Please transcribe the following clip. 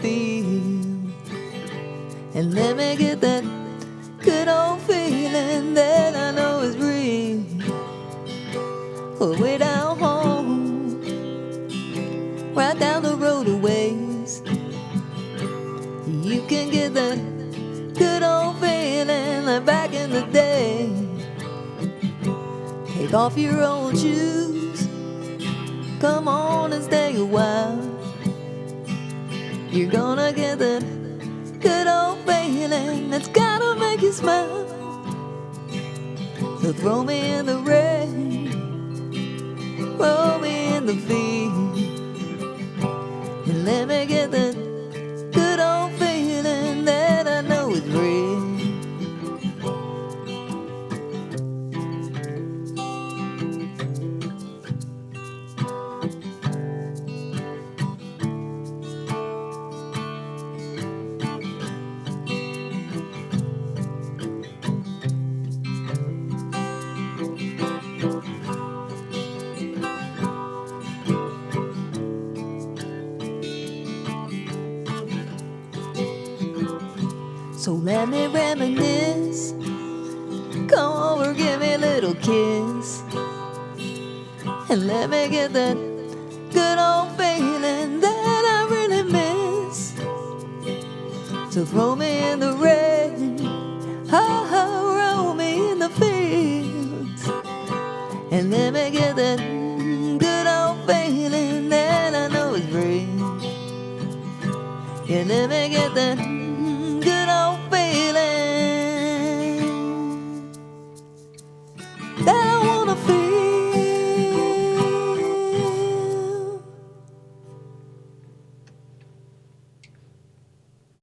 field, and let me get that good old feeling that I know is real. Way down home, right down the road a ways, you can get that good old feeling like back in the day. Take off your old shoes, come on and stay a while. You're gonna get that good old feeling that's gotta make you smile. So throw me in the rain, throw me in the field, and let me get that good old feeling that I know is real. So let me reminisce, come over, give me a little kiss, and let me get that good old feeling that I really miss. So throw me in the rain, roll me in the fields, and let me get that good old feeling that I know is real. Yeah, let me get that